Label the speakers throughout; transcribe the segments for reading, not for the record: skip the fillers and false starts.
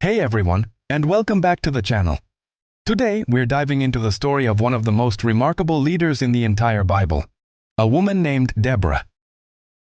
Speaker 1: Hey everyone, and welcome back to the channel. Today, we're diving into the story of one of the most remarkable leaders in the entire Bible, a woman named Deborah.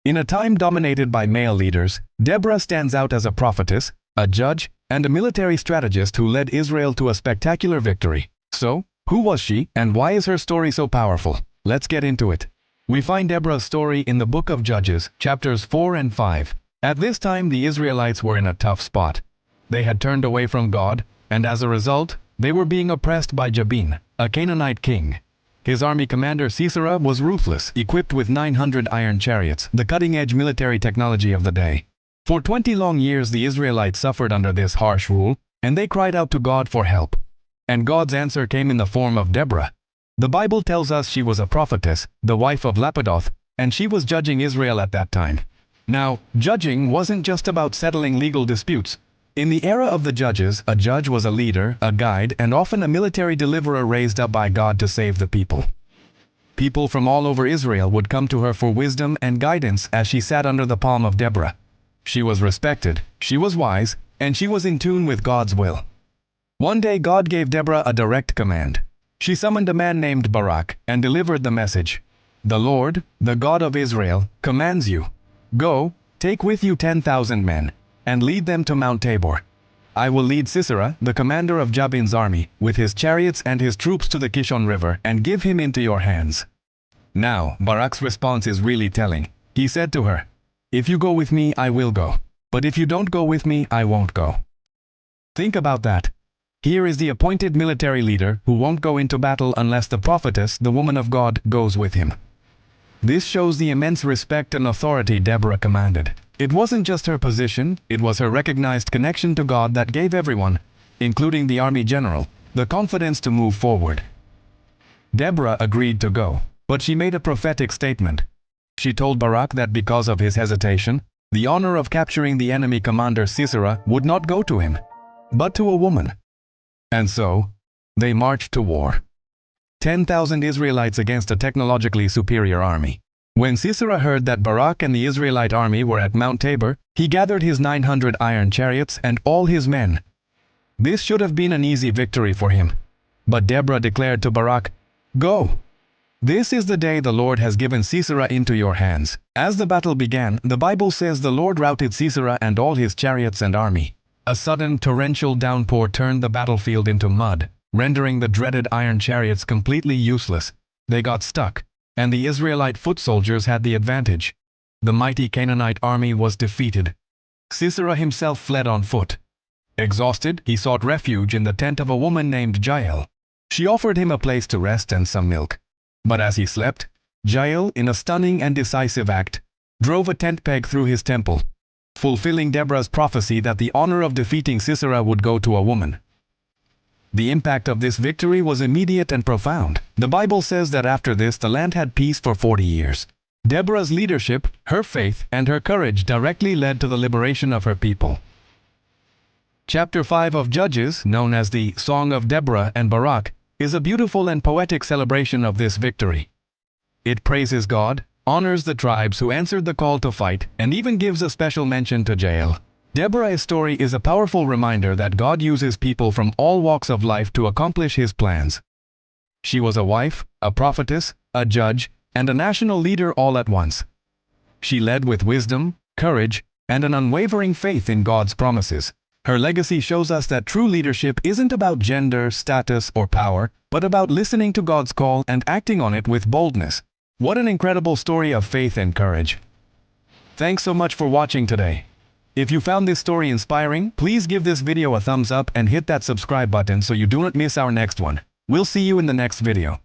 Speaker 1: In a time dominated by male leaders, Deborah stands out as a prophetess, a judge, and a military strategist who led Israel to a spectacular victory. So, who was she, and why is her story so powerful? Let's get into it. We find Deborah's story in the book of Judges, chapters 4 and 5. At this time, the Israelites were in a tough spot. They had turned away from God, and as a result, they were being oppressed by Jabin, a Canaanite king. His army commander Sisera was ruthless, equipped with 900 iron chariots, the cutting-edge military technology of the day. For 20 long years the Israelites suffered under this harsh rule, and they cried out to God for help. And God's answer came in the form of Deborah. The Bible tells us she was a prophetess, the wife of Lapidoth, and she was judging Israel at that time. Now, judging wasn't just about settling legal disputes. In the era of the judges, a judge was a leader, a guide, and often a military deliverer raised up by God to save the people. People from all over Israel would come to her for wisdom and guidance as she sat under the palm of Deborah. She was respected, she was wise, and she was in tune with God's will. One day God gave Deborah a direct command. She summoned a man named Barak and delivered the message. "The Lord, the God of Israel, commands you. Go, take with you 10,000 men, and lead them to Mount Tabor. I will lead Sisera, the commander of Jabin's army, with his chariots and his troops to the Kishon River, and give him into your hands." Now, Barak's response is really telling. He said to her, "If you go with me, I will go. But if you don't go with me, I won't go." Think about that. Here is the appointed military leader who won't go into battle unless the prophetess, the woman of God, goes with him. This shows the immense respect and authority Deborah commanded. It wasn't just her position, it was her recognized connection to God that gave everyone, including the army general, the confidence to move forward. Deborah agreed to go, but she made a prophetic statement. She told Barak that because of his hesitation, the honor of capturing the enemy commander Sisera would not go to him, but to a woman. And so, they marched to war. 10,000 Israelites against a technologically superior army. When Sisera heard that Barak and the Israelite army were at Mount Tabor, he gathered his 900 iron chariots and all his men. This should have been an easy victory for him. But Deborah declared to Barak, "Go! This is the day the Lord has given Sisera into your hands." As the battle began, the Bible says the Lord routed Sisera and all his chariots and army. A sudden torrential downpour turned the battlefield into mud, rendering the dreaded iron chariots completely useless. They got stuck, and the Israelite foot soldiers had the advantage. The mighty Canaanite army was defeated. Sisera himself fled on foot. Exhausted, he sought refuge in the tent of a woman named Jael. She offered him a place to rest and some milk. But as he slept, Jael, in a stunning and decisive act, drove a tent peg through his temple, fulfilling Deborah's prophecy that the honor of defeating Sisera would go to a woman. The impact of this victory was immediate and profound. The Bible says that after this the land had peace for 40 years. Deborah's leadership, her faith, and her courage directly led to the liberation of her people. Chapter 5 of Judges, known as the Song of Deborah and Barak, is a beautiful and poetic celebration of this victory. It praises God, honors the tribes who answered the call to fight, and even gives a special mention to Jael. Deborah's story is a powerful reminder that God uses people from all walks of life to accomplish His plans. She was a wife, a prophetess, a judge, and a national leader all at once. She led with wisdom, courage, and an unwavering faith in God's promises. Her legacy shows us that true leadership isn't about gender, status, or power, but about listening to God's call and acting on it with boldness. What an incredible story of faith and courage. Thanks so much for watching today. If you found this story inspiring, please give this video a thumbs up and hit that subscribe button so you do not miss our next one. We'll see you in the next video.